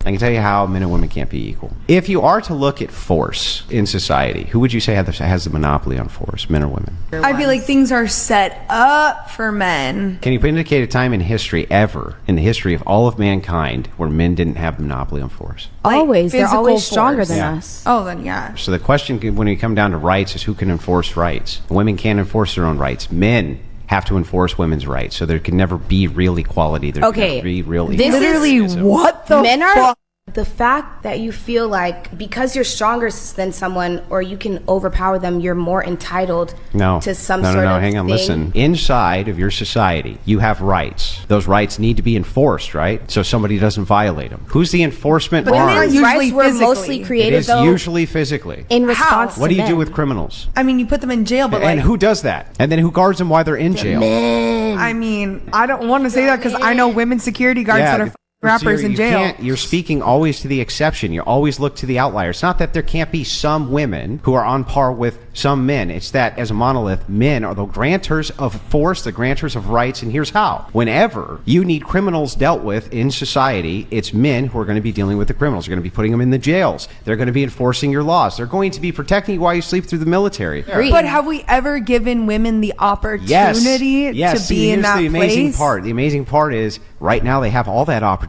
I can tell you how men and women can't be equal. If you are to look at force in society, who would you say has the monopoly on force, men or women? I feel like things are set up for men. Can you indicate a time in history, ever, in the history of all of mankind, where men didn't have the monopoly on force? Always. They're always stronger force. than Yeah. us. Oh, then yeah. So the question, when you come down to rights, is who can enforce rights? Women can't enforce their own rights. Men have to enforce women's rights. So there can never be real equality. There can never be real this equality. is what the men are. The fact that you feel like because you're stronger than someone or you can overpower them, you're more entitled to some sort of hang on, thing. listen. Inside of your society, you have rights. Those rights need to be enforced, right? So somebody doesn't violate them. Who's the enforcement arm? Women's rights were mostly It created, is though, usually physically. in response to What do you men. do with criminals? I mean, you put them in jail, but And who does that? And then who guards them while they're in jail? Men. I mean, I don't want to say that because I know women security guards that are rappers in jail. You're speaking always to the exception. You always look to the outlier. It's not that there can't be some women who are on par with some men. It's that as a monolith, men are the grantors of force, the grantors of rights, and here's how. Whenever you need criminals dealt with in society, it's men who are going to be dealing with the criminals. You're going to be putting them in the jails. They're going to be enforcing your laws. They're going to be protecting you while you sleep through the military. But have we ever given women the opportunity to be in that the amazing place? part. The amazing part is right now they have all that opportunity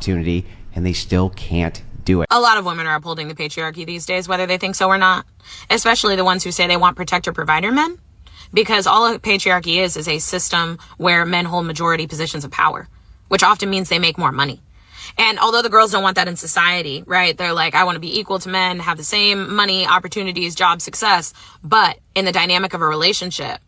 and they still can't do it. A lot of women are upholding the patriarchy these days, whether they think so or not, especially the ones who say they want protector provider men, because all a patriarchy is a system where men hold majority positions of power, which often means they make more money. And although the girls don't want that in society, right? They're like, I want to be equal to men, have the same money, opportunities, job, success. But in the dynamic of a relationship,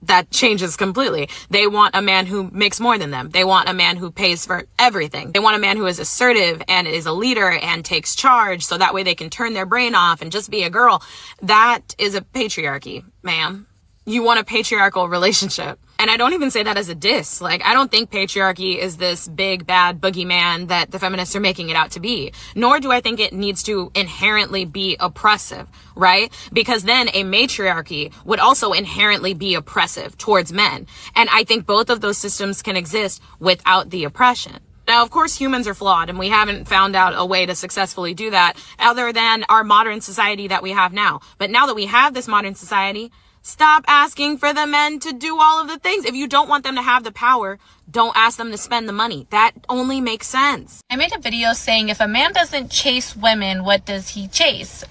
that changes completely. They want a man who makes more than them. They want a man who pays for everything. They want a man who is assertive and is a leader and takes charge so that way they can turn their brain off and just be a girl. That is a patriarchy, ma'am. You want a patriarchal relationship. And I don't even say that as a diss. Like, I don't think patriarchy is this big, bad boogeyman that the feminists are making it out to be. Nor do I think it needs to inherently be oppressive, right? Because then a matriarchy would also inherently be oppressive towards men. And I think both of those systems can exist without the oppression. Now, of course, humans are flawed, and we haven't found out a way to successfully do that other than our modern society that we have now. But now that we have this modern society, stop asking for the men to do all of the things. If you don't want them to have the power, don't ask them to spend the money. That only makes sense. I made a video saying if a man doesn't chase women, what does he chase?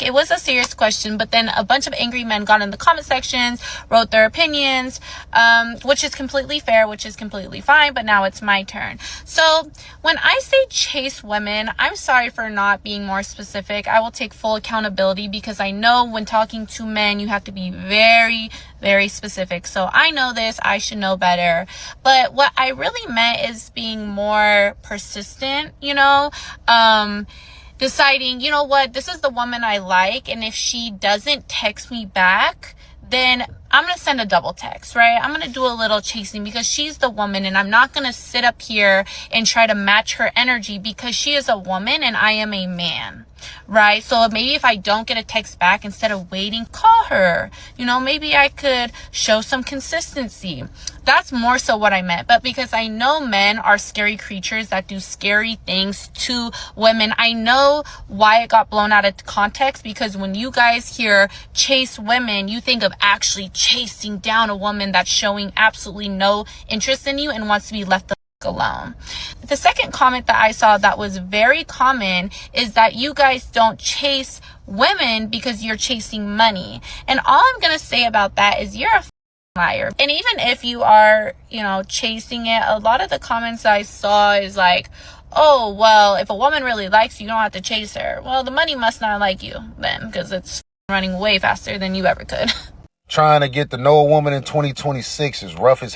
It was a serious question, but then a bunch of angry men got in the comment sections, wrote their opinions, which is completely fair, which is completely fine, but now it's my turn. So when I say chase women, I'm sorry for not being more specific. I will take full accountability because I know when talking to men, you have to be very, very specific. So I know this, I should know better. But what I really meant is being more persistent, deciding, you know what, this is the woman I like, and if she doesn't text me back, then I'm going to send a double text, right? I'm going to do a little chasing because she's the woman, and I'm not going to sit up here and try to match her energy because she is a woman and I am a man, right? So maybe if I don't get a text back, instead of waiting, call her. Maybe I could show some consistency. That's more so what I meant. But because I know men are scary creatures that do scary things to women, I know why it got blown out of context, because when you guys hear chase women, you think of actually chasing down a woman that's showing absolutely no interest in you and wants to be left alone. The second comment that I saw that was very common is that you guys don't chase women because you're chasing money. And all I'm going to say about that is you're a liar. And even if you are, chasing it, a lot of the comments I saw is like, oh, well, if a woman really likes you, you don't have to chase her. Well, the money must not like you then, because it's running way faster than you ever could. Trying to get to know a woman in 2026 is rough as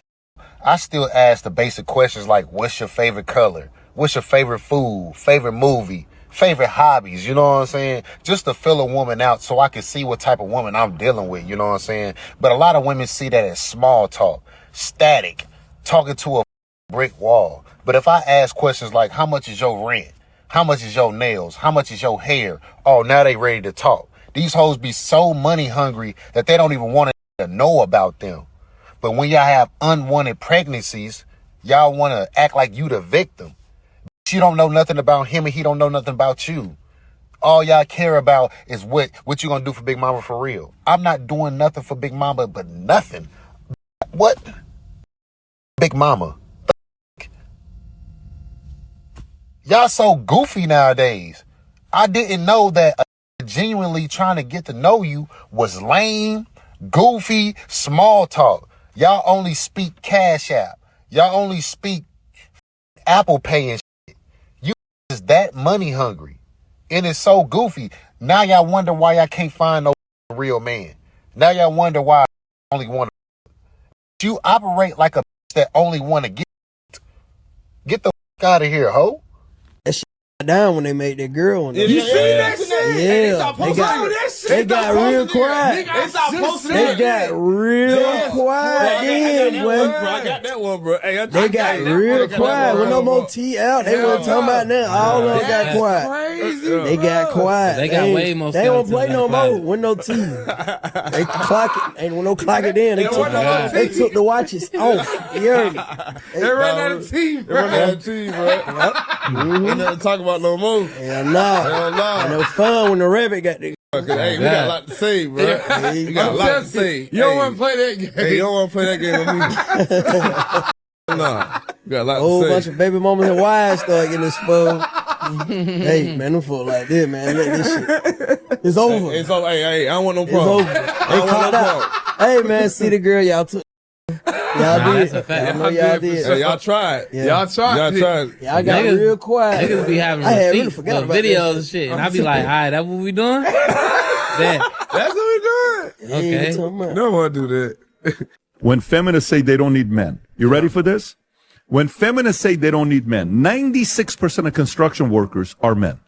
I still ask the basic questions like, what's your favorite color? What's your favorite food? Favorite movie? Favorite hobbies? You know what I'm saying? Just to fill a woman out so I can see what type of woman I'm dealing with. You know what I'm saying? But a lot of women see that as small talk, static, talking to a brick wall. But if I ask questions like, how much is your rent? How much is your nails? How much is your hair? Oh, now they ready to talk. These hoes be so money hungry that they don't even want to know about them. But when y'all have unwanted pregnancies, y'all want to act like you the victim. You don't know nothing about him and he don't know nothing about you. All y'all care about is what you gonna do for Big Mama for real. I'm not doing nothing for Big Mama but nothing. What? Big Mama. Y'all so goofy nowadays. I didn't know that genuinely trying to get to know you was lame, goofy, small talk. Y'all only speak Cash App. Y'all only speak Apple Pay and shit. You is that money hungry. And it's so goofy. Now y'all wonder why y'all can't find no real man. Now y'all wonder why I only want to. You operate like a that only want to get the out of here, ho. Down when they made that girl on You see that shit? Yeah, they got real quiet. They got real quiet then, boy. I got that one, bro. Hey, they got real quiet. With no more tea out, they weren't talking about that. All of them got quiet. They got quiet. They got way more. They don't play no more with no tea. They clock it. Ain't no clock it in. They took the watches off. You heard me? They run out of tea. They run out of tea, bro. Ain't nothing to talk about no more. Hell nah. And it was fun when the rabbit got the. Hey, we got a lot to say, bro. We got a lot to say. You don't want to play that game. Hey, you don't want to play that game with me. Nah, we got a lot to say. Whole bunch of baby mamas and wives start getting exposed. Hey, man, them folk like this, man. Let this shit. It's over. It's over. Hey, I don't want no problem. It's over. They called out. Hey, man, see the girl y'all took. Y'all did. I know y'all did. Hey, y'all tried. Yeah. Y'all tried. Y'all got real quiet. Niggas be having receipts, videos and shit. And I be like, all right, that's what we doing? That's what we doing. Okay. Don't want to do that. When feminists say they don't need men, you ready for this? When feminists say they don't need men, 96% of construction workers are men.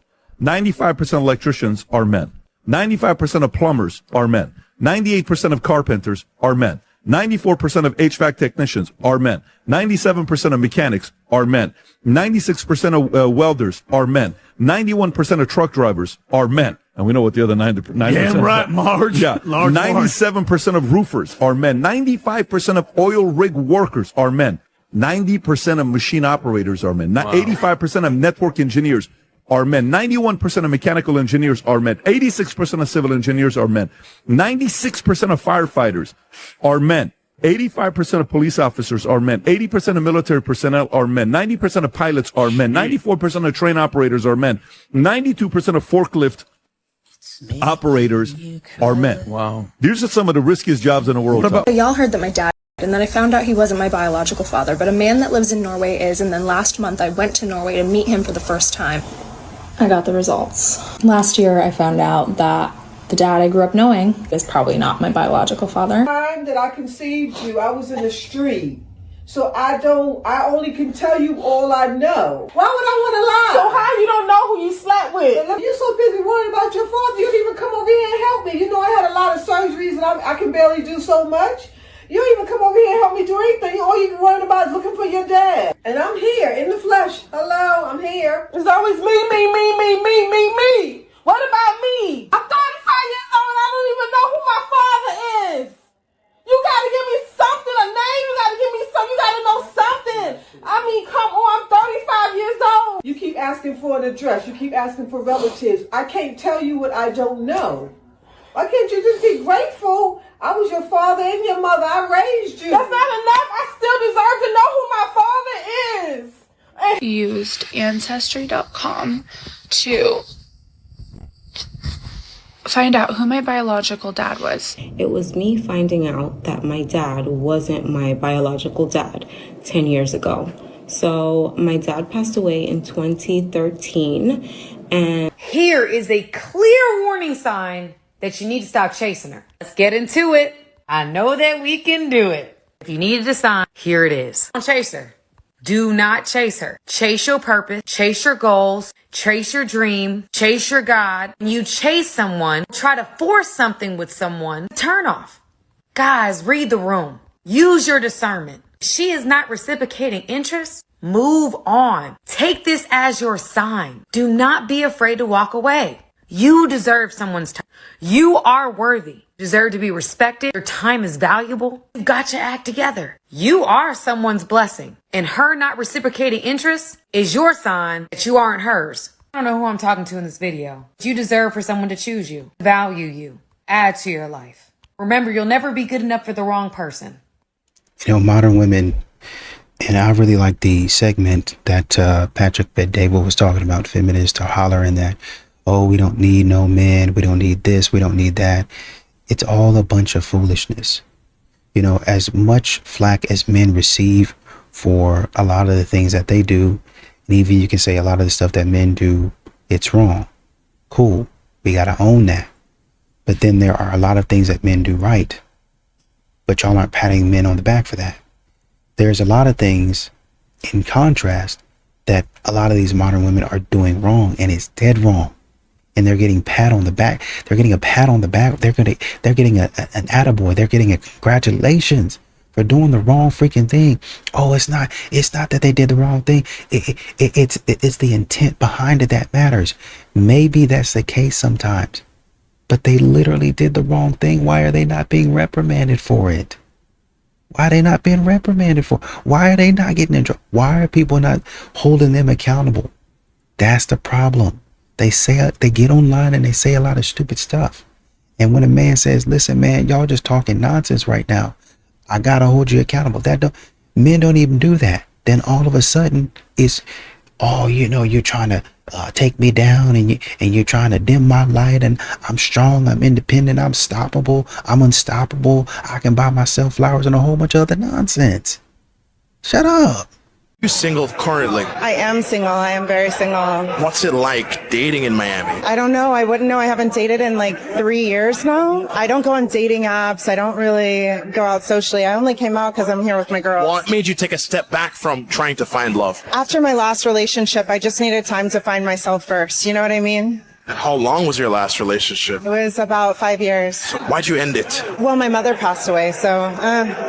95% of electricians are men. 95% of plumbers are men. 98% of carpenters are men. 94% of HVAC technicians are men. 97% of mechanics are men. 96% of welders are men. 91% of truck drivers are men. And we know what the other 90% Damn right, Marge. Yeah. 97% of roofers are men. 95% of oil rig workers are men. 90% of machine operators are men. 85% of network engineers are men. 91% of mechanical engineers are men. 86% of civil engineers are men. 96% of firefighters are men. 85% of police officers are men. 80% of military personnel are men. 90% of pilots are men. 94% of train operators are men. 92% of forklift operators are men. Wow. These are some of the riskiest jobs in the world. Y'all heard that my dad, and then I found out he wasn't my biological father, but a man that lives in Norway is, and then last month I went to Norway to meet him for the first time. I got the results. Last year I found out that the dad I grew up knowing is probably not my biological father. The time that I conceived you, I was in the street. So I only can tell you all I know. Why would I want to lie? So how you don't know who you slept with? You're so busy worrying about your father, you didn't even come over here and help me. You know I had a lot of surgeries and I can barely do so much. You don't even come over here and help me do anything. All you're worried about is looking for your dad. And I'm here in the flesh. Hello, I'm here. It's always me. What about me? I'm 35 years old and I don't even know who my father is. You gotta give me something, a name. You gotta give me something. You gotta know something. I mean, come on, I'm 35 years old. You keep asking for an address. You keep asking for relatives. I can't tell you what I don't know. Why can't you just be grateful? I was your father and your mother. I raised you. That's not enough. I still deserve to know who my father is. Used Ancestry.com to find out who my biological dad was. It was me finding out that my dad wasn't my biological dad 10 years ago. So my dad passed away in 2013, and here is a clear warning sign that you need to stop chasing her. Let's get into it. I know that we can do it. If you needed a sign, here it is. Don't chase her. Do not chase her. Chase your purpose, chase your goals, chase your dream, chase your God. When you chase someone, try to force something with someone, turn off. Guys, read the room. Use your discernment. She is not reciprocating interest. Move on. Take this as your sign. Do not be afraid to walk away. You deserve someone's time. You are worthy. You deserve to be respected. Your time is valuable. You've got your act together. You are someone's blessing, and her not reciprocating interest is your sign that you aren't hers. I don't know who I'm talking to in this video. You deserve for someone to choose you, value you, add to your life. Remember, you'll never be good enough for the wrong person. You know, modern women, and I really like the segment that Patrick Bet-David was talking about, feminists are hollering that, oh, we don't need no men, we don't need this, we don't need that. It's all a bunch of foolishness. You know, as much flack as men receive for a lot of the things that they do, and even you can say a lot of the stuff that men do, it's wrong. Cool. We got to own that. But then there are a lot of things that men do right. But y'all aren't patting men on the back for that. There's a lot of things in contrast that a lot of these modern women are doing wrong, and it's dead wrong. And they're getting pat on the back. They're getting a pat on the back. They're getting an attaboy. They're getting a congratulations for doing the wrong freaking thing. Oh, it's not that they did the wrong thing. It's the intent behind it that matters. Maybe that's the case sometimes, but they literally did the wrong thing. Why are they not being reprimanded for it? Why are they not being reprimanded for? Why are they not getting in trouble? Why are people not holding them accountable? That's the problem. They get online and they say a lot of stupid stuff. And when a man says, listen, man, y'all just talking nonsense right now, I gotta hold you accountable. Men don't even do that. Then all of a sudden it's, oh, you know, you're trying to take me down, and you're trying to dim my light, and I'm strong, I'm independent, I'm stoppable, I'm unstoppable, I can buy myself flowers, and a whole bunch of other nonsense. Shut up. You're single currently. I am single. I am very single. What's it like dating in Miami? I don't know. I wouldn't know. I haven't dated in like 3 years now. I don't go on dating apps. I don't really go out socially. I only came out because I'm here with my girls. What made you take a step back from trying to find love? After my last relationship, I just needed time to find myself first. You know what I mean? How long was your last relationship? It was about 5 years. Why'd you end it? Well, my mother passed away, so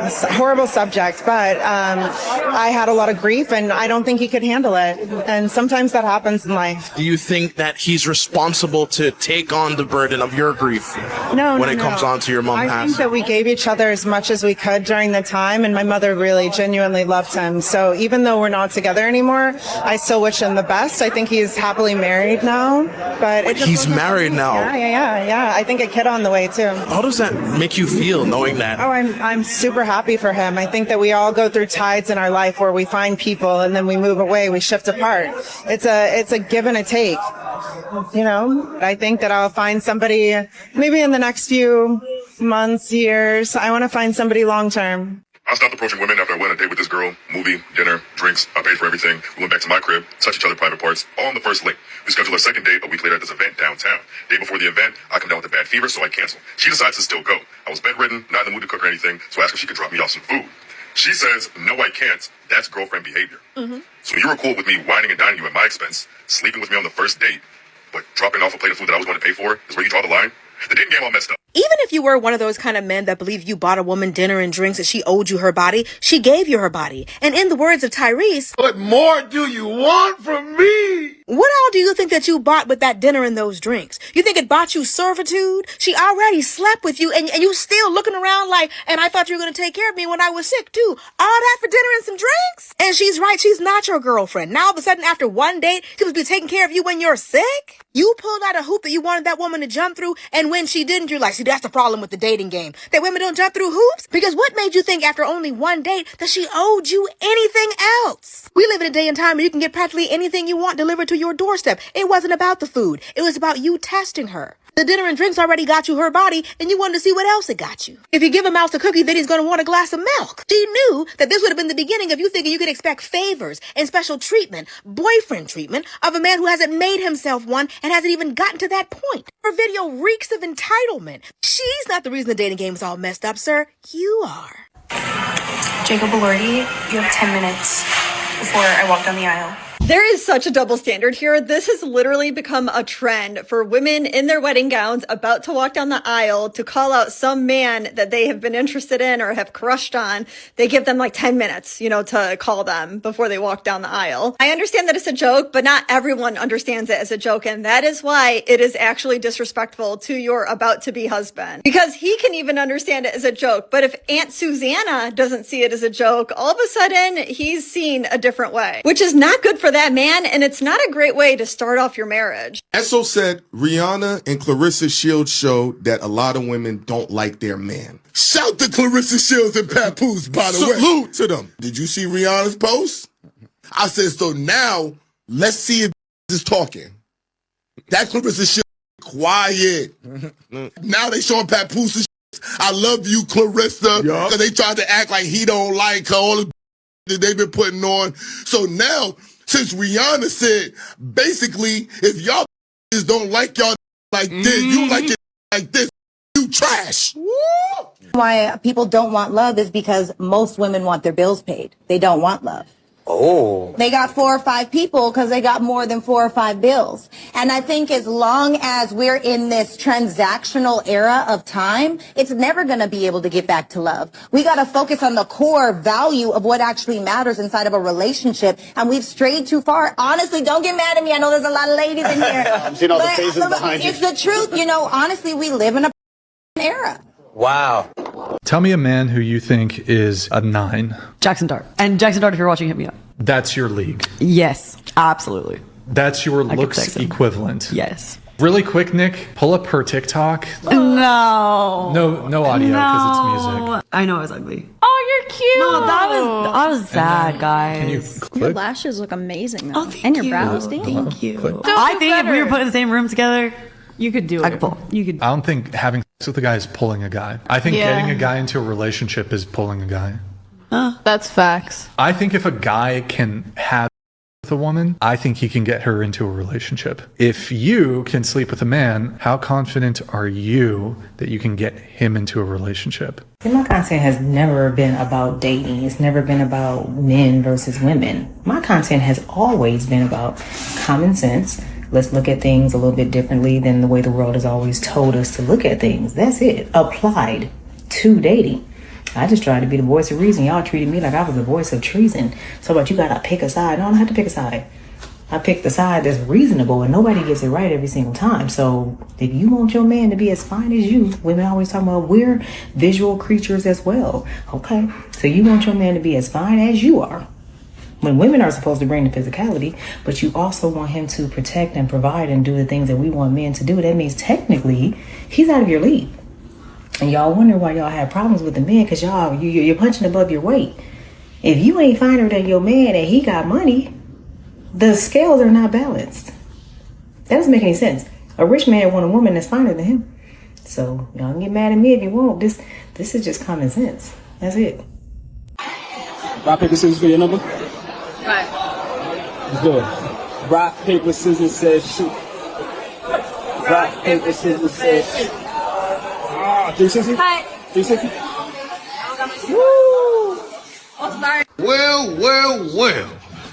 it's a horrible subject, but I had a lot of grief, and I don't think he could handle it. And sometimes that happens in life. Do you think that he's responsible to take on the burden of your grief when it comes on to your mom I passing? think that we gave each other as much as we could during the time, and my mother really genuinely loved him. So even though we're not together anymore, I still wish him the best. I think he's happily married now, but he's married now. Yeah. I think a kid on the way too. How does that make you feel knowing that? Oh, I'm super happy for him. I think that we all go through tides in our life where we find people and then we move away, we shift apart. It's a give and a take. You know, I think that I'll find somebody maybe in the next few months, years. I want to find somebody long term. I stopped approaching women after I went on a date with this girl. Movie, dinner, drinks. I paid for everything. We went back to my crib, touched each other private parts, all on the first link. We scheduled our second date a week later at this event downtown. Day before the event, I come down with a bad fever, so I cancel. She decides to still go. I was bedridden, not in the mood to cook or anything, so I asked if she could drop me off some food. She says, no, I can't. That's girlfriend behavior. So you were cool with me whining and dining you at my expense, sleeping with me on the first date, but dropping off a plate of food that I was going to pay for is where you draw the line? The dating game all messed up. Even if you were one of those kind of men that believe you bought a woman dinner and drinks and she owed you her body, she gave you her body. And in the words of Tyrese, what more do you want from me? What all do you think that you bought with that dinner and those drinks? You think it bought you servitude? She already slept with you and you still looking around like, and I thought you were going to take care of me when I was sick too. All that for dinner and some drinks? And she's right, she's not your girlfriend. Now all of a sudden after one date, she must be taking care of you when you're sick? You pulled out a hoop that you wanted that woman to jump through, and when she didn't, you're like, see, that's the problem with the dating game. That women don't jump through hoops? Because what made you think after only one date that she owed you anything else? We live in a day and time where you can get practically anything you want delivered to your doorstep. It wasn't about the food. It was about you testing her. The dinner and drinks already got you her body, and you wanted to see what else it got you. If you give a mouse a cookie, then he's going to want a glass of milk. She knew that this would have been the beginning of you thinking you could expect favors and special treatment, boyfriend treatment, of a man who hasn't made himself one and hasn't even gotten to that point. Her video reeks of entitlement. She's not the reason the dating game is all messed up, sir. You are. Jacob Elordi, you have 10 minutes before I walk down the aisle. There is such a double standard here. This has literally become a trend for women in their wedding gowns about to walk down the aisle to call out some man that they have been interested in or have crushed on. They give them like 10 minutes, to call them before they walk down the aisle. I understand that it's a joke, but not everyone understands it as a joke. And that is why it is actually disrespectful to your about to be husband, because he can even understand it as a joke. But if Aunt Susanna doesn't see it as a joke, all of a sudden he's seen a different way, which is not good for that man, and it's not a great way to start off your marriage. Esso said Rihanna and Clarissa Shields showed that a lot of women don't like their man. Shout to Clarissa Shields and Papoose, by the way. Salute to them. Did you see Rihanna's post? I said, so now let's see if is talking. That Clarissa Shields quiet. Now they showing Papoose. I love you, Clarissa, because they tried to act like he don't like her, all the that they've been putting on. So now, since Rihanna said, basically, if y'all don't like y'all like this, you like it like this, you trash. Why people don't want love is because most women want their bills paid. They don't want love. Oh. They got 4 or 5 people because they got more than 4 or 5 bills. And I think as long as we're in this transactional era of time, it's never going to be able to get back to love. We got to focus on the core value of what actually matters inside of a relationship. And we've strayed too far. Honestly, don't get mad at me. I know there's a lot of ladies in here. I'm seeing all the faces behind you. It's the truth. Honestly, we live in a era. Wow. Tell me a man who you think is a 9. Jackson Dart. And Jackson Dart, if you're watching, hit me up. That's your league. Yes, absolutely. That's your looks equivalent. Yes. Really quick, Nick, pull up her TikTok. No. No audio because it's music. I know I was ugly. Oh, you're cute. No, I was sad, guys. Can you click? Your lashes look amazing, though. Oh, thank and your you. brows. Thank you. Don't I look think if we better. were put in the same room together, You could do it. I could pull. You could. I don't think having sex with a guy is pulling a guy. I think getting a guy into a relationship is pulling a guy. That's facts. I think if a guy can have with a woman, I think he can get her into a relationship. If you can sleep with a man, how confident are you that you can get him into a relationship? My content has never been about dating. It's never been about men versus women. My content has always been about common sense. Let's look at things a little bit differently than the way the world has always told us to look at things. That's it. Applied to dating. I just tried to be the voice of reason. Y'all treated me like I was the voice of treason. So, but you gotta pick a side. No, I don't have to pick a side. I pick the side that's reasonable, and nobody gets it right every single time. So if you want your man to be as fine as you, women always talk about we're visual creatures as well. Okay, so you want your man to be as fine as you are. When women are supposed to bring the physicality, but you also want him to protect and provide and do the things that we want men to do. That means technically he's out of your league. And y'all wonder why y'all have problems with the men, because you're punching above your weight. If you ain't finer than your man and he got money, the scales are not balanced. That doesn't make any sense. A rich man want a woman that's finer than him. So y'all can get mad at me if you want. This is just common sense. That's it. Rock, paper, scissors for your number? Right. Good. Rock, paper, scissors, says shoot. Rock, paper, scissors, says shoot. 360? Hi. 360? Woo! Oh, sorry. Well.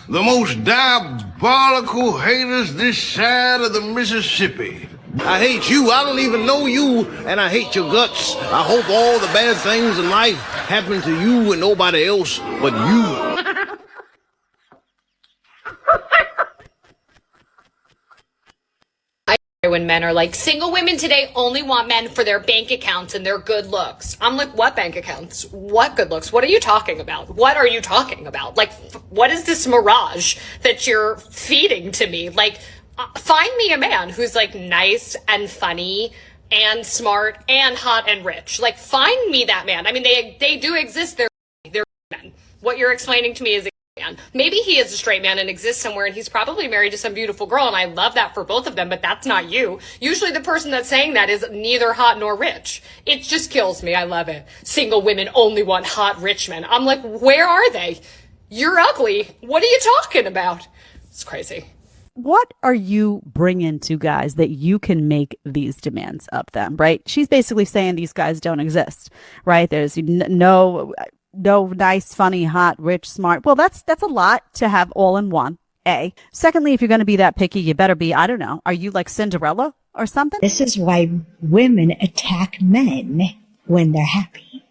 The most diabolical haters this side of the Mississippi. I hate you. I don't even know you, and I hate your guts. I hope all the bad things in life happen to you and nobody else but you. When men are like, single women today only want men for their bank accounts and their good looks. I'm like, what bank accounts? What good looks? What are you talking about? What are you talking about? Like, what is this mirage that you're feeding to me? Like, find me a man who's like nice and funny and smart and hot and rich. Like, find me that man. I mean, they do exist. They're men. What you're explaining to me is man. Maybe he is a straight man and exists somewhere and he's probably married to some beautiful girl, and I love that for both of them, but that's not you. Usually the person that's saying that is neither hot nor rich. It just kills me. I love it. Single women only want hot rich men. I'm like, where are they? You're ugly. What are you talking about? It's crazy. What are you bringing to guys that you can make these demands of them, right? She's basically saying these guys don't exist, right? There's no nice, funny, hot, rich, smart. Well, that's a lot to have all in one. A. Secondly, if you're going to be that picky, you better be, I don't know, are you like Cinderella or something? This is why women attack men when they're happy.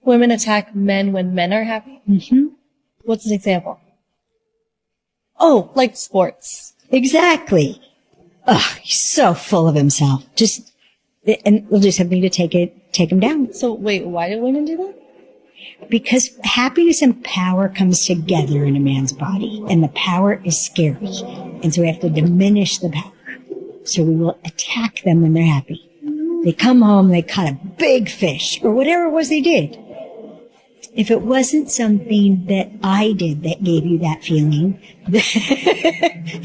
Women attack men when men are happy? Mm-hmm. What's an example? Oh, like sports. Exactly. Ugh, he's so full of himself. And we'll do something to take him down. So wait, why do women do that? Because happiness and power comes together in a man's body, and the power is scary. And so we have to diminish the power. So we will attack them when they're happy. They come home, they caught a big fish, or whatever it was they did. If it wasn't something that I did that gave you that feeling,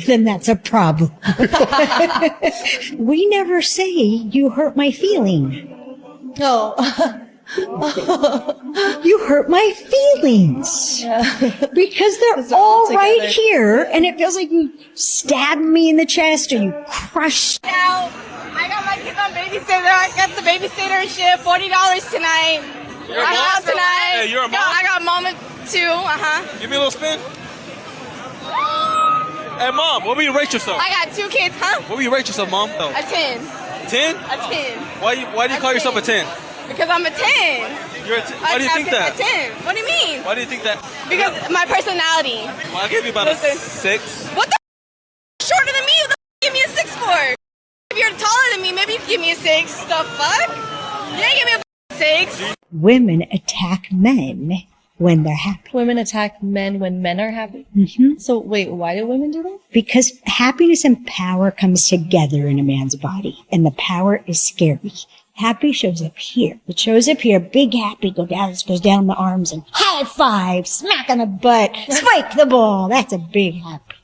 then that's a problem. We never say, you hurt my feeling. No. You hurt my feelings. Because they're all right here, and it feels like you stabbed me in the chest, or you crushed. Now, I got my kids on babysitter. I got the babysitter shift, $40 tonight. You're a I'm mom? out tonight. Hey, you're a mom? I got mama too. Give me a little spin. Hey, Mom, what will you rate yourself? I got 2 kids, huh? What will you rate yourself, Mom? A 10. 10? A 10. Why do you call yourself a 10? Because I'm a 10. You're a 10. Why do you think that? A 10. What do you mean? Why do you think that? Because my personality. Well, I'll give you about a 6. What the shorter than me? What the give me a 6 for? If you're taller than me, maybe you can give me a 6. The fuck? You ain't give me a 6. Women attack men when they're happy. Women attack men when men are happy? Mm-hmm. So wait, why do women do that? Because happiness and power comes together in a man's body, and the power is scary. Happy shows up here. It shows up here, big happy, goes down the arms and high five, smack on the butt, spike the ball. That's a big happy.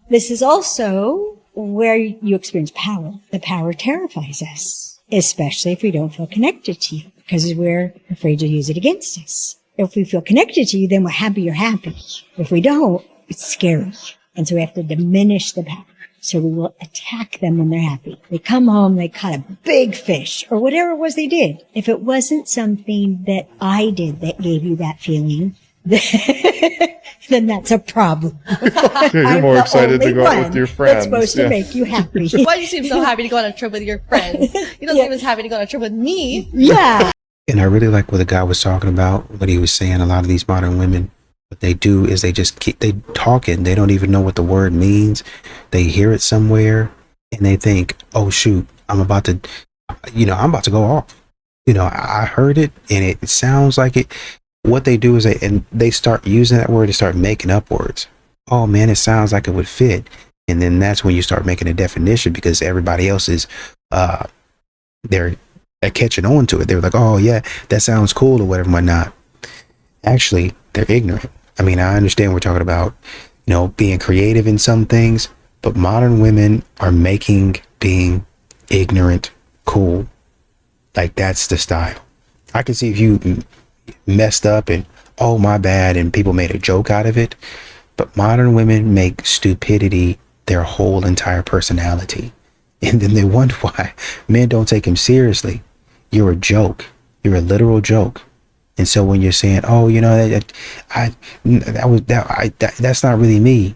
This is also where you experience power. The power terrifies us, especially if we don't feel connected to you, because we're afraid to use it against us. If we feel connected to you, then we're happy you're happy. If we don't, it's scary. And so we have to diminish the power. So we will attack them when they're happy. They come home, they caught a big fish, or whatever it was they did. If it wasn't something that I did that gave you that feeling, then that's a problem. You're more excited to go out with your friends. That's supposed to make you happy. Why do you seem so happy to go on a trip with your friends? You don't seem as happy to go on a trip with me. Yeah. And I really like what the guy was talking about, what he was saying. A lot of these modern women, what they do is they just they talking. They don't even know what the word means. They hear it somewhere and they think, oh shoot, I'm about to go off. I heard it and it sounds like it. What they do is they start using that word to start making up words. Oh man, it sounds like it would fit. And then that's when you start making a definition, because everybody else is, they're catching on to it. They're like, oh yeah, that sounds cool or whatever, whatnot. Actually, they're ignorant. I mean, I understand we're talking about, being creative in some things, but modern women are making being ignorant cool. Like, that's the style. I can see if you messed up and, oh, my bad, and people made a joke out of it. But modern women make stupidity their whole entire personality. And then they wonder why men don't take them seriously. You're a joke. You're a literal joke. And so when you're saying, oh, that's not really me.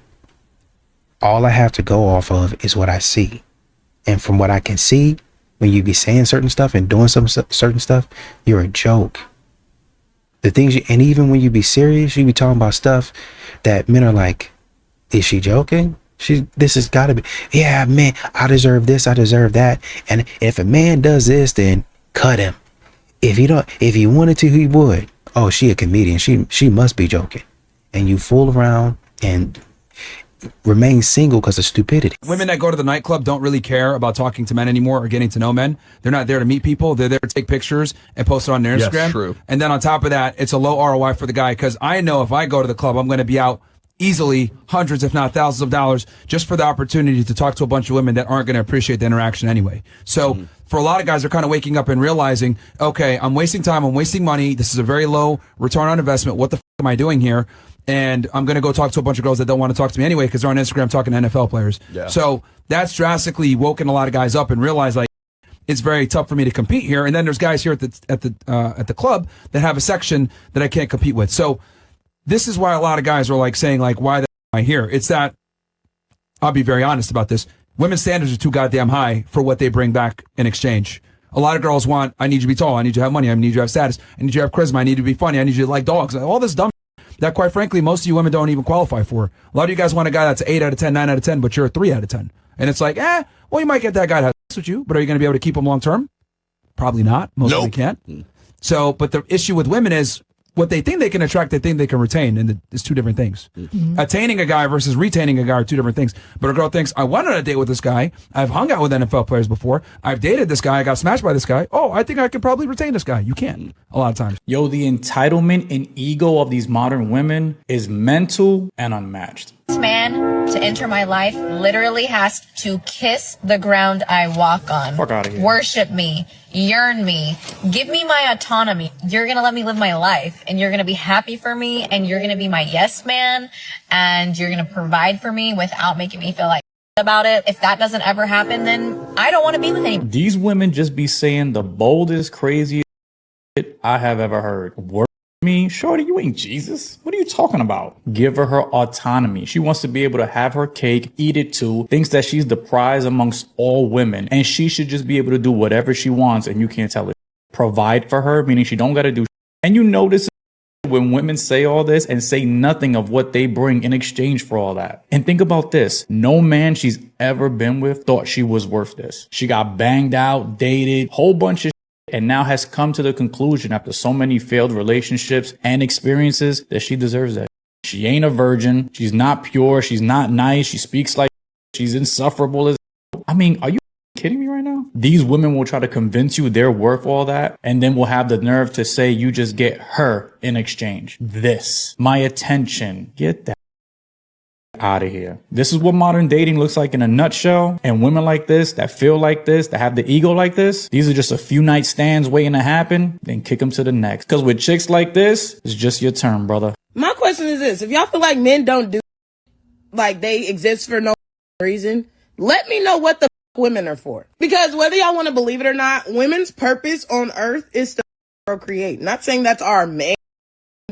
All I have to go off of is what I see. And from what I can see, when you be saying certain stuff and doing some certain stuff, you're a joke. The things and even when you be serious, you be talking about stuff that men are like, is she joking? This has got to be, yeah, man, I deserve this, I deserve that. And if a man does this, then cut him. If he wanted to, he would. Oh, she a comedian. She must be joking. And you fool around and remain single because of stupidity. Women that go to the nightclub don't really care about talking to men anymore or getting to know men. They're not there to meet people. They're there to take pictures and post it on their Instagram. Yes, true. And then on top of that, it's a low ROI for the guy, because I know if I go to the club, I'm going to be out easily hundreds, if not thousands of dollars just for the opportunity to talk to a bunch of women that aren't going to appreciate the interaction anyway. So for a lot of guys, they're kind of waking up and realizing, okay, I'm wasting time. I'm wasting money. This is a very low return on investment. What the f am I doing here? And I'm going to go talk to a bunch of girls that don't want to talk to me anyway because they're on Instagram talking to NFL players. Yeah. So that's drastically woken a lot of guys up and realized, like, it's very tough for me to compete here. And then there's guys here at the club that have a section that I can't compete with. So this is why a lot of guys are like saying like, why the am I here? It's that, I'll be very honest about this. Women's standards are too goddamn high for what they bring back in exchange. A lot of girls want, I need you to be tall, I need you to have money, I need you to have status, I need you to have charisma, I need you to be funny, I need you to like dogs. All this dumb that quite frankly, most of you women don't even qualify for. A lot of you guys want a guy that's 8 out of 10, 9 out of 10, but you're a 3 out of 10. And it's like, well, you might get that guy to have sex with you, but are you going to be able to keep him long term? Probably not. Most of them can't. So, but the issue with women is what they think they can attract, they think they can retain, and it's two different things. Attaining a guy versus retaining a guy are two different things. But a girl thinks, I went on a date with this guy, I've hung out with NFL players before, I've dated this guy, I got smashed by this guy, oh, I think I can probably retain this guy. You can't, a lot of times. Yo, the entitlement and ego of these modern women is mental and unmatched. This man to enter my life literally has to kiss the ground I walk on. Fuck outta here. Worship me, yearn me, give me my autonomy. You're gonna let me live my life, and you're gonna be happy for me, and you're gonna be my yes man, and you're gonna provide for me without making me feel like about it. If that doesn't ever happen, then I don't want to be with anyone. These women just be saying the boldest, craziest shit I have ever heard. Worship me? Shorty, you ain't Jesus. What are you talking about? Give her autonomy. She wants to be able to have her cake, eat it too, thinks that she's the prize amongst all women, and she should just be able to do whatever she wants, and you can't tell her. Provide for her, meaning she don't got to do. And you notice when women say all this and say nothing of what they bring in exchange for all that. And think about this. No man she's ever been with thought she was worth this. She got banged out, dated, whole bunch of and now has come to the conclusion after so many failed relationships and experiences that she deserves that. She ain't a virgin. She's not pure. She's not nice. She speaks like she's insufferable as. I mean, are you kidding me right now? These women will try to convince you they're worth all that, and then will have the nerve to say you just get her in exchange. This, my attention. Get that out of here. This is what modern dating looks like in a nutshell. And women like this, that feel like this, that have the ego like this, these are just a few night stands waiting to happen, then kick them to the next. Because with chicks like this, it's just your turn, brother. My question is this: if y'all feel like men don't do, like they exist for no reason, let me know what the women are for. Because whether y'all want to believe it or not, women's purpose on earth is to procreate. Not saying that's our main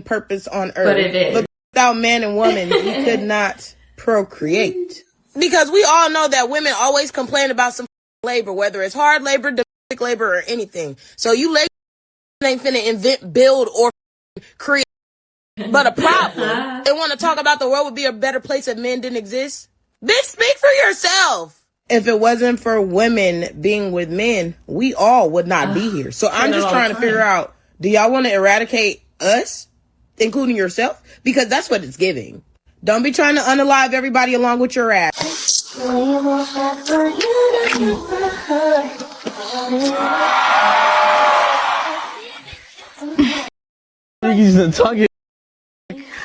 purpose on earth, But it is. But without man and woman, we could not procreate. Because we all know that women always complain about some labor, whether it's hard labor, domestic labor, or anything. So you ladies ain't finna invent, build, or create. But a problem. They want to talk about the world would be a better place if men didn't exist. Bitch, speak for yourself. If it wasn't for women being with men, we all would not be here. So I'm just trying to figure out, do y'all want to eradicate us, including yourself? Because that's what it's giving. Don't be trying to unalive everybody along with your ass.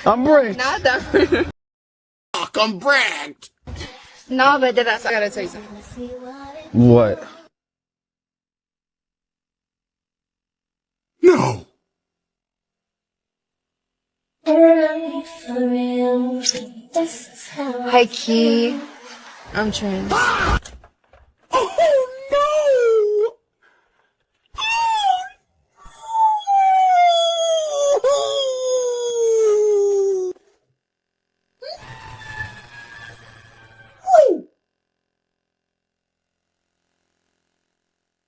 I'm bragged. Not that. I'm bragged. No, but that's. I gotta tell you something. What? No. Hi, Key. I'm trans. Oh no!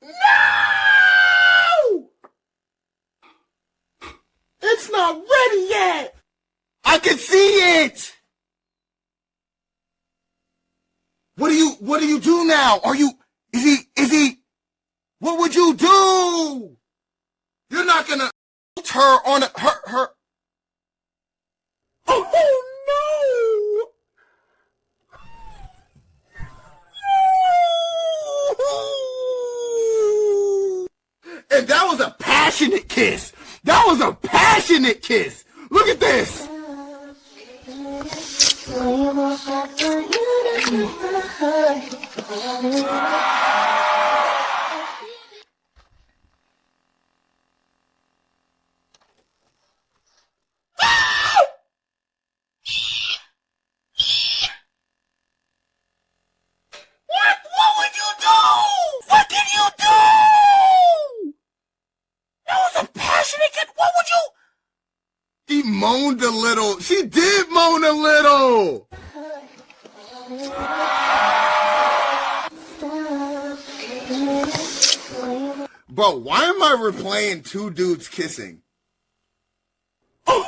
No! It's not ready yet! I can see it! What do you do now? Is he, what would you do? You're not gonna put her on her. Oh no! And that was a passionate kiss. That was a passionate kiss. Look at this. What would you do? What did you do? That was a passionate kiss. What would you? He moaned a little She did moan a little. Bro, why am I replaying two dudes kissing? Oh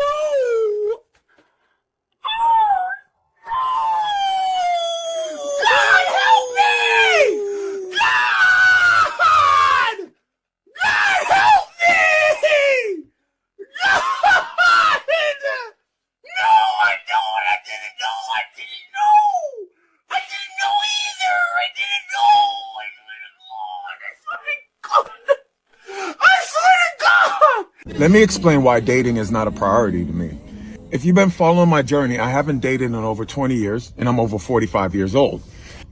no! God help me! God! God help me! God! No, I don't. I didn't know. I didn't know. I didn't know either. I didn't know. I swear to God. Let me explain why dating is not a priority to me. If you've been following my journey, I haven't dated in over 20 years, and I'm over 45 years old.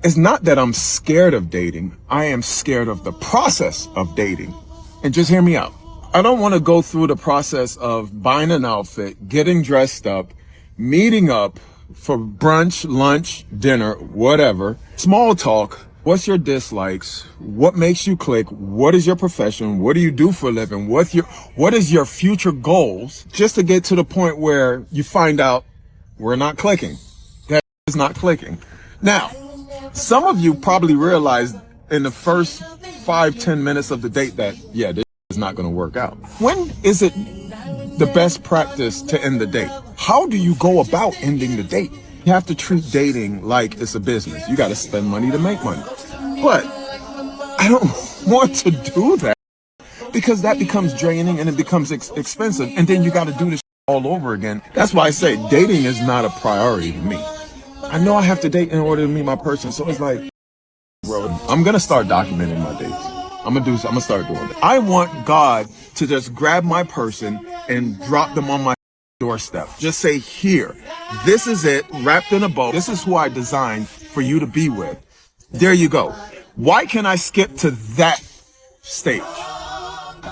It's not that I'm scared of dating. I am scared of the process of dating. And just hear me out. I don't want to go through the process of buying an outfit, getting dressed up, meeting up for brunch, lunch, dinner, whatever. Small talk. What's your dislikes? What makes you click? What is your profession? What do you do for a living? What is your future goals? Just to get to the point where you find out we're not clicking. That is not clicking. Now, some of you probably realized in the first 5-10 minutes of the date that, yeah, this is not going to work out. When is it the best practice to end the date? How do you go about ending the date? You have to treat dating like it's a business. You got to spend money to make money. But I don't want to do that because that becomes draining and it becomes expensive. And then you got to do this all over again. That's why I say dating is not a priority to me. I know I have to date in order to meet my person. So it's like, bro, I'm going to start documenting my dates. I'm going to start doing it. I want God to just grab my person and drop them on my doorstep. Just say, here, this is it, wrapped in a bow. This is who I designed for you to be with. There you go. Why can't I skip to that stage?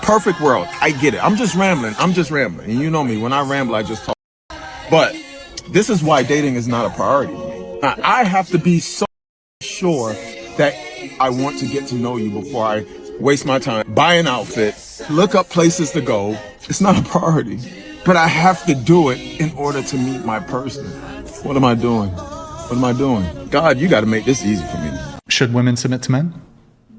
Perfect world. I get it. I'm just rambling. And you know me. When I ramble, I just talk. But this is why dating is not a priority to me. I have to be so sure that I want to get to know you before I waste my time, buy an outfit, look up places to go. It's not a priority. But I have to do it in order to meet my person. What am I doing? God, you got to make this easy for me. Should women submit to men?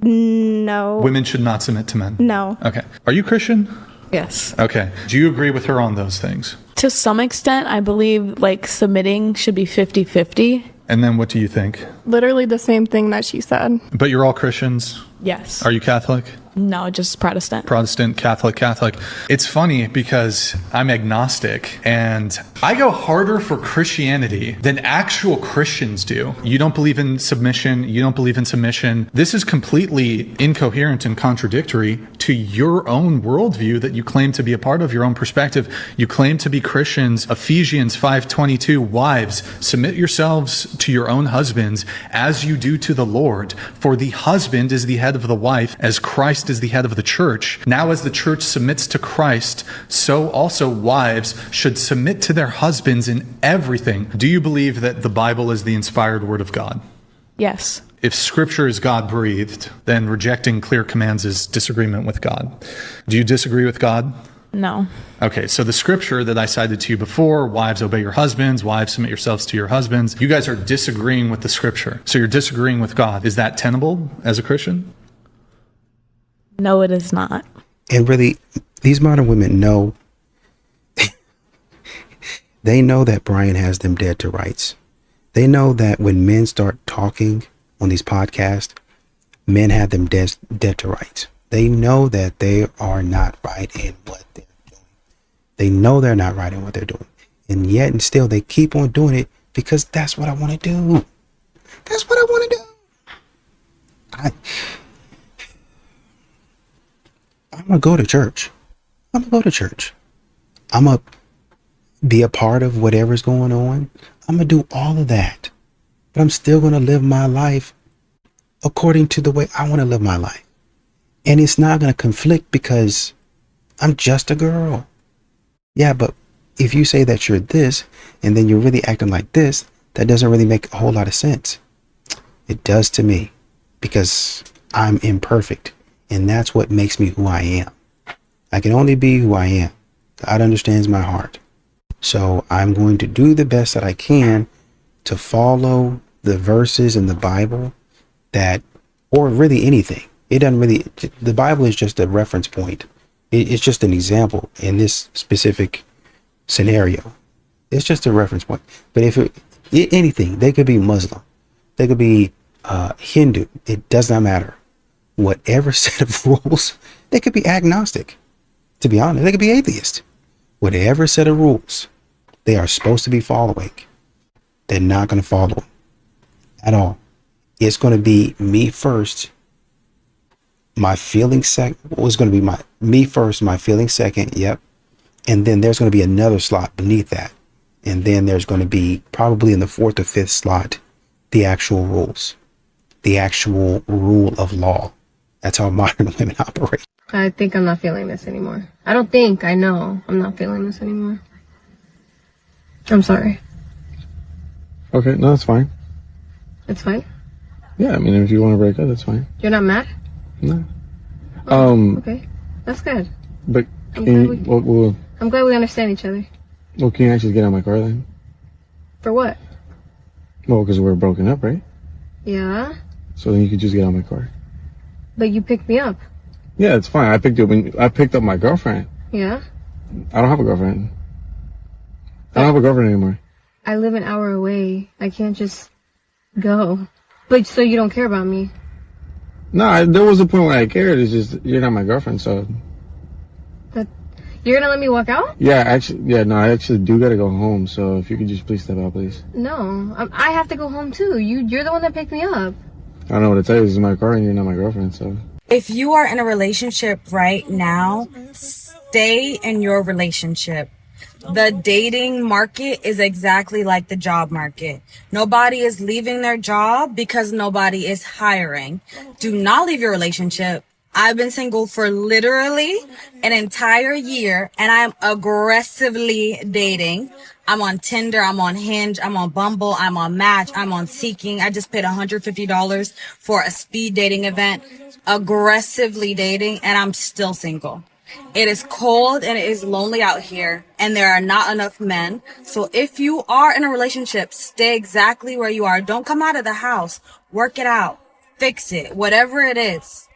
No. Women should not submit to men? No. Okay. Are you Christian? Yes. Okay. Do you agree with her on those things? To some extent, I believe like submitting should be 50-50. And then what do you think? Literally the same thing that she said. But you're all Christians? Yes. Are you Catholic? No, just Protestant. Protestant, Catholic. It's funny because I'm agnostic and I go harder for Christianity than actual Christians do. You don't believe in submission. You don't believe in submission. This is completely incoherent and contradictory to your own worldview that you claim to be a part of, your own perspective. You claim to be Christians. Ephesians 5:22, wives, submit yourselves to your own husbands as you do to the Lord. For the husband is the head of the wife, as Christ is the head of the church. Now as the church submits to Christ, so also wives should submit to their husbands in everything. Do you believe that the Bible is the inspired word of God? Yes. If scripture is God-breathed, then rejecting clear commands is disagreement with God. Do you disagree with God? No. Okay, so the scripture that I cited to you before, wives obey your husbands, wives submit yourselves to your husbands, you guys are disagreeing with the scripture. So you're disagreeing with God. Is that tenable as a Christian? No, it is not. And really, these modern women know, they know that Brian has them dead to rights. They know that when men start talking on these podcasts, men have them dead to rights. They know that they are not right in what they're doing. They know they're not right in what they're doing. And yet and still they keep on doing it because that's what I want to do. That's what I want to do. I'm going to go to church. I'm going to be a part of whatever's going on. I'm going to do all of that. But I'm still going to live my life according to the way I want to live my life. And it's not going to conflict because I'm just a girl. Yeah, but if you say that you're this and then you're really acting like this, that doesn't really make a whole lot of sense. It does to me because I'm imperfect. And that's what makes me who I am. I can only be who I am. God understands my heart. So I'm going to do the best that I can to follow the verses in the Bible that, or really anything. It doesn't really, the Bible is just a reference point. It's just an example in this specific scenario. It's just a reference point. But if anything, they could be Muslim, they could be Hindu. It does not matter. Whatever set of rules, they could be agnostic. To be honest, they could be atheist. Whatever set of rules they are supposed to be following, they're not going to follow at all. It's going to be me first, my feeling second. It's going to be me first, my feeling second. Yep. And then there's going to be another slot beneath that. And then there's going to be probably in the 4th or 5th slot, the actual rules, the actual rule of law. That's how modern women operate. I think I'm not feeling this anymore. I don't think, I know I'm not feeling this anymore. I'm sorry. Okay, no, that's fine. It's fine? Yeah, I mean, if you want to break up, that's fine. You're not mad? No. Okay, that's good. But I'm can glad you, well, I'm glad we understand each other. can you actually get out of my car then? For what? Well, because we're broken up, right? Yeah, So then you could just get out of my car. but you picked me up. Yeah, it's fine. I picked up my girlfriend. Yeah? I don't have a girlfriend. I don't have a girlfriend anymore. I live an hour away. I can't just go. But so you don't care about me? No, there was a point where I cared. It's just you're not my girlfriend, so. But you're gonna let me walk out? Yeah, I actually do gotta go home. So if you could just please step out, please. No, I have to go home too. You're the one that picked me up. I don't know what to tell you. This is my car, and you're not my girlfriend, so. If you are in a relationship right now, stay in your relationship. The dating market is exactly like the job market. Nobody is leaving their job because nobody is hiring. Do not leave your relationship. I've been single for literally an entire year and I'm aggressively dating. I'm on Tinder, I'm on Hinge, I'm on Bumble, I'm on Match, I'm on Seeking. I just paid $150 for a speed dating event, aggressively dating, and I'm still single. It is cold and it is lonely out here, and there are not enough men. So if you are in a relationship, stay exactly where you are. Don't come out of the house. Work it out. Fix it. Whatever it is.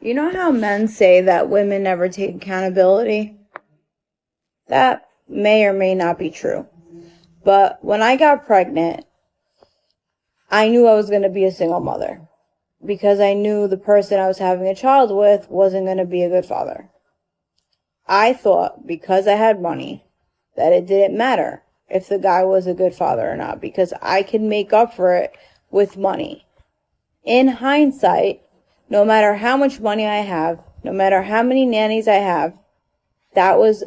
You know how men say that women never take accountability? That may or may not be true. But when I got pregnant, I knew I was going to be a single mother because I knew the person I was having a child with wasn't going to be a good father. I thought because I had money that it didn't matter if the guy was a good father or not because I could make up for it with money. In hindsight, no matter how much money I have, no matter how many nannies I have, that was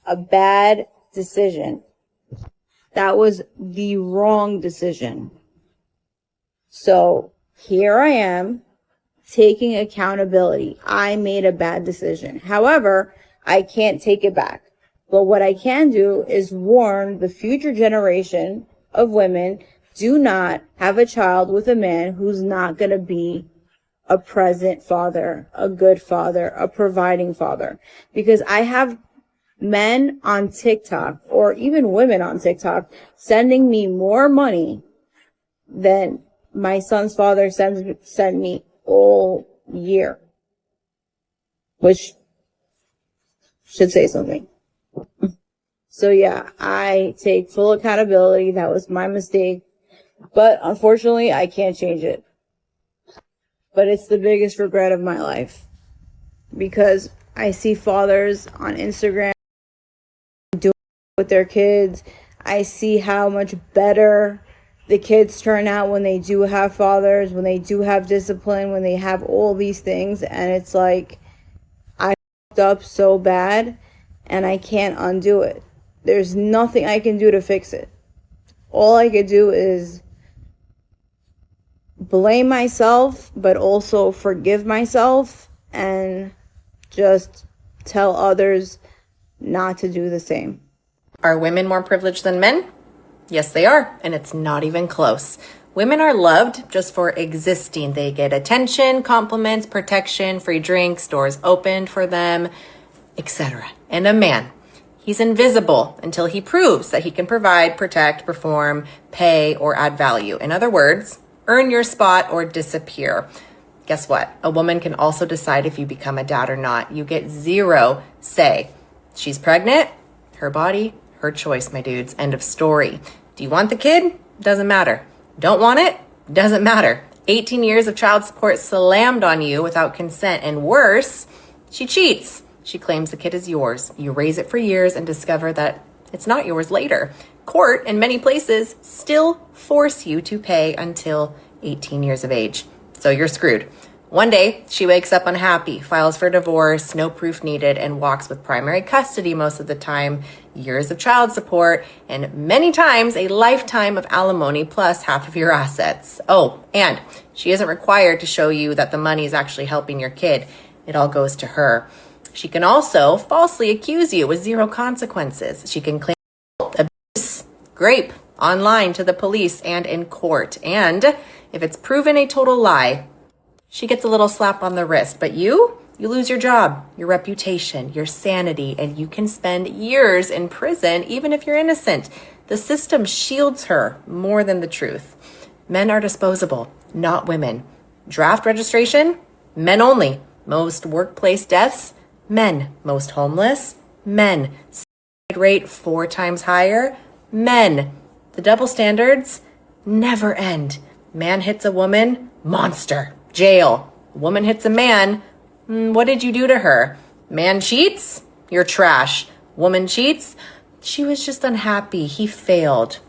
a bad decision. That was the wrong decision. So here I am taking accountability. I made a bad decision. However, I can't take it back. But what I can do is warn the future generation of women, do not have a child with a man who's not going to be a present father, a good father, a providing father. Because I have men on TikTok or even women on TikTok sending me more money than my son's father sent me all year. Which should say something. So yeah, I take full accountability. That was my mistake. But unfortunately, I can't change it. But it's the biggest regret of my life. Because I see fathers on Instagram doing with their kids. I see how much better the kids turn out when they do have fathers, when they do have discipline, when they have all these things. And it's like, I fucked up so bad and I can't undo it. There's nothing I can do to fix it. All I could do is blame myself, but also forgive myself and just tell others not to do the same. Are women more privileged than men? Yes, they are, and it's not even close. Women are loved just for existing. They get attention, compliments, protection, free drinks, doors opened for them, etc. And a man, He's invisible until he proves that he can provide, protect, perform, pay, or add value. In other words, earn your spot or disappear. Guess what? A woman can also decide if you become a dad or not. You get zero say. She's pregnant, her body, her choice, my dudes. End of story. Do you want the kid? Doesn't matter. Don't want it? Doesn't matter. 18 years of child support slammed on you without consent, and worse, she cheats. She claims the kid is yours. You raise it for years and discover that it's not yours later. Court, in many places, still force you to pay until 18 years of age. So you're screwed. One day, she wakes up unhappy, files for divorce, no proof needed, and walks with primary custody most of the time, years of child support, and many times a lifetime of alimony plus half of your assets. Oh, and she isn't required to show you that the money is actually helping your kid. It all goes to her. She can also falsely accuse you with zero consequences. She can claim abuse, rape, online to the police and in court. And if it's proven a total lie, she gets a little slap on the wrist. But you lose your job, your reputation, your sanity, and you can spend years in prison even if you're innocent. The system shields her more than the truth. Men are disposable, not women. Draft registration, men only. Most workplace deaths, men. Most homeless, men. Suicide rate 4 times higher, men. The double standards never end. Man hits a woman, monster, jail. Woman hits a man, what did you do to her? Man cheats, you're trash. Woman cheats, she was just unhappy, he failed.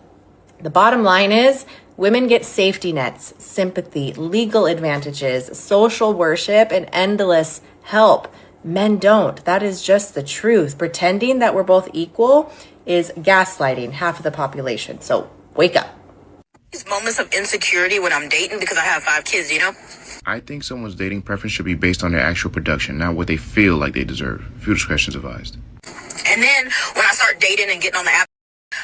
The bottom line is, women get safety nets, sympathy, legal advantages, social worship, and endless help. Men don't. That is just the truth. Pretending that we're both equal is gaslighting half of the population. So wake up. These moments of insecurity when I'm dating because I have 5 kids, you know? I think someone's dating preference should be based on their actual production, not what they feel like they deserve. Few discretions advised. And then when I start dating and getting on the app,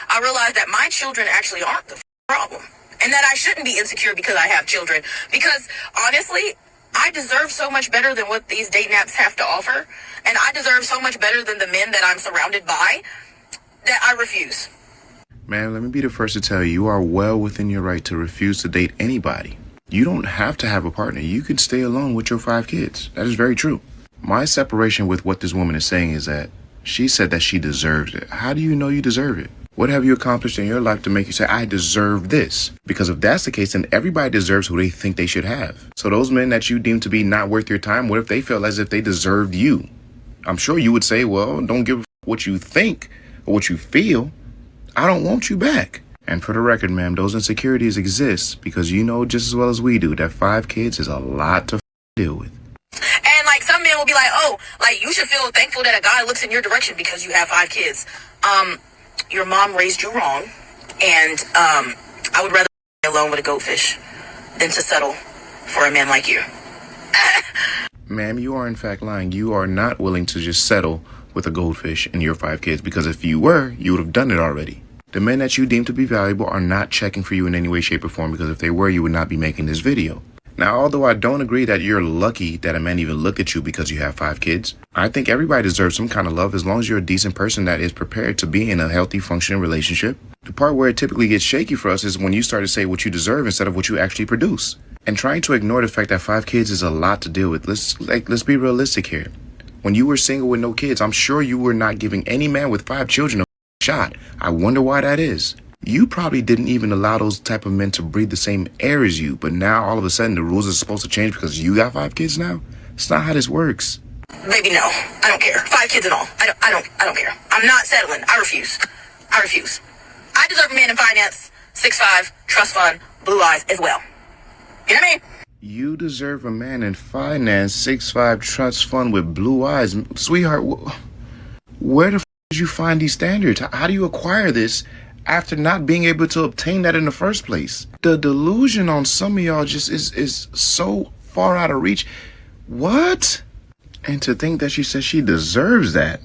I realize that my children actually aren't the problem. And that I shouldn't be insecure because I have children. Because honestly, I deserve so much better than what these dating apps have to offer. And I deserve so much better than the men that I'm surrounded by that I refuse. Man, let me be the first to tell you, you are well within your right to refuse to date anybody. You don't have to have a partner. You can stay alone with your 5 kids. That is very true. My separation with what this woman is saying is that she said that she deserves it. How do you know you deserve it? What have you accomplished in your life to make you say, I deserve this? Because if that's the case, then everybody deserves who they think they should have. So those men that you deem to be not worth your time, what if they felt as if they deserved you? I'm sure you would say, well, don't give a what you think or what you feel. I don't want you back. And for the record, ma'am, those insecurities exist because you know just as well as we do that 5 kids is a lot to deal with. And like some men will be like, oh, like you should feel thankful that a guy looks in your direction because you have 5 kids. Your mom raised you wrong, and I would rather be alone with a goldfish than to settle for a man like you. Ma'am, you are in fact lying. You are not willing to just settle with a goldfish and your 5 kids because if you were, you would have done it already. The men that you deem to be valuable are not checking for you in any way, shape, or form because if they were, you would not be making this video. Now, although I don't agree that you're lucky that a man even looked at you because you have 5 kids, I think everybody deserves some kind of love as long as you're a decent person that is prepared to be in a healthy, functioning relationship. The part where it typically gets shaky for us is when you start to say what you deserve instead of what you actually produce. And trying to ignore the fact that 5 kids is a lot to deal with. Let's be realistic here. When you were single with no kids, I'm sure you were not giving any man with 5 children a shot. I wonder why that is. You probably didn't even allow those type of men to breathe the same air as you, but now all of a sudden the rules are supposed to change because you got 5 kids now? It's not how this works. Baby, no, I don't care. 5 kids and all. I don't care. I'm not settling. I refuse. I deserve a man in finance, 6'5", trust fund, blue eyes as well. You know what I mean? You deserve a man in finance, 6'5", trust fund with blue eyes. Sweetheart, where the f*** did you find these standards? How do you acquire this after not being able to obtain that in the first place? The delusion on some of y'all just is so far out of reach. What? And to think that she says she deserves that.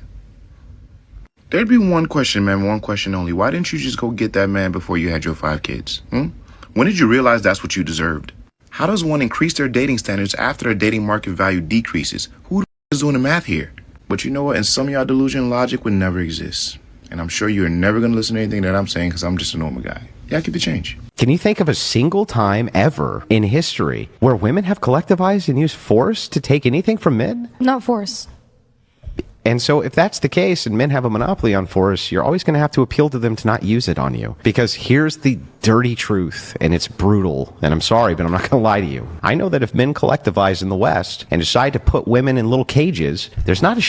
There'd be one question, man, one question only. Why didn't you just go get that man before you had your 5 kids? When did you realize that's what you deserved? How does one increase their dating standards after their dating market value decreases? Who the f*** is doing the math here? But you know what? In some of y'all delusion, logic would never exist. And I'm sure you're never going to listen to anything that I'm saying because I'm just a normal guy. Yeah, keep the change. Can you think of a single time ever in history where women have collectivized and used force to take anything from men? Not force. And so if that's the case and men have a monopoly on force, you're always going to have to appeal to them to not use it on you. Because here's the dirty truth, and it's brutal, and I'm sorry, but I'm not going to lie to you. I know that if men collectivize in the West and decide to put women in little cages, there's not a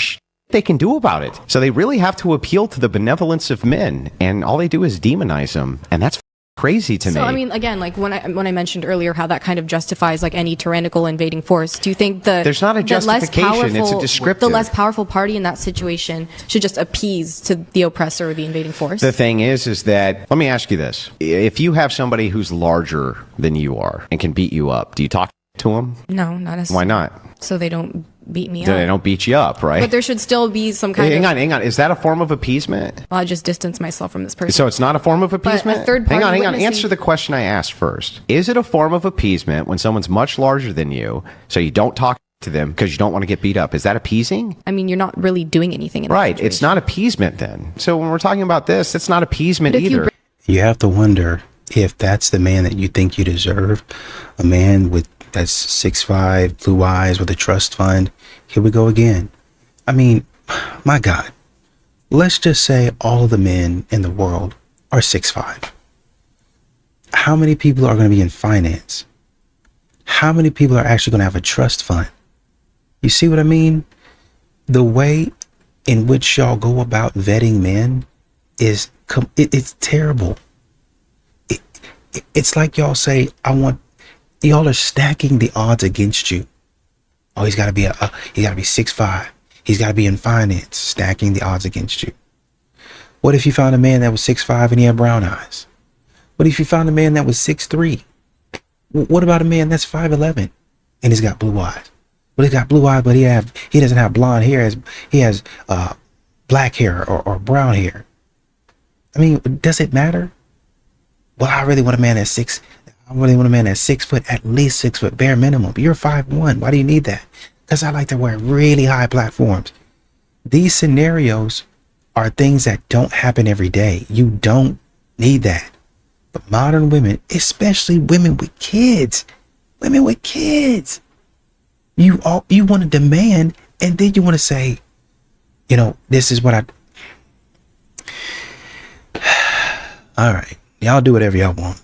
they can do about it. So they really have to appeal to the benevolence of men, and all they do is demonize them, and that's crazy to me. So I mean, again, like when I mentioned earlier how that kind of justifies like any tyrannical invading force, do you think there's not a justification, it's a descriptive. The less powerful party in that situation should just appease to the oppressor or the invading force? The thing is that, let me ask you this. If you have somebody who's larger than you are and can beat you up, do you talk to them? No, not necessarily. Why not? So they don't beat me up. They don't beat you up, right? But there should still be some kind of... Hang on. Is that a form of appeasement? Well, I just distance myself from this person. So it's not a form of appeasement? But a third party Hang on. Answer the question I asked first. Is it a form of appeasement when someone's much larger than you, so you don't talk to them because you don't want to get beat up? Is that appeasing? I mean, you're not really doing anything in that right. situation. It's not appeasement then. So when we're talking about this, it's not appeasement either. You have to wonder if that's the man that you think you deserve, a man that's 6'5", blue eyes with a trust fund. Here we go again. I mean, my God, let's just say all of the men in the world are 6'5". How many people are going to be in finance? How many people are actually going to have a trust fund? You see what I mean? The way in which y'all go about vetting men is it's terrible. It's like y'all say, y'all are stacking the odds against you. Oh, he's got to be 6'5". He's got to be in finance, stacking the odds against you. What if you found a man that was 6'5" and he had brown eyes? What if you found a man that was 6'3"? What about a man that's 5'11" and he's got blue eyes? Well, he's got blue eyes, but he doesn't have blonde hair. He has black hair or brown hair. I mean, does it matter? Well, I really want a man that's 6 foot, at least 6 foot, bare minimum. You're 5'1". Why do you need that? Because I like to wear really high platforms. These scenarios are things that don't happen every day. You don't need that. But modern women, especially women with kids, you want to demand, and then you want to say, this is what all right, y'all do whatever y'all want.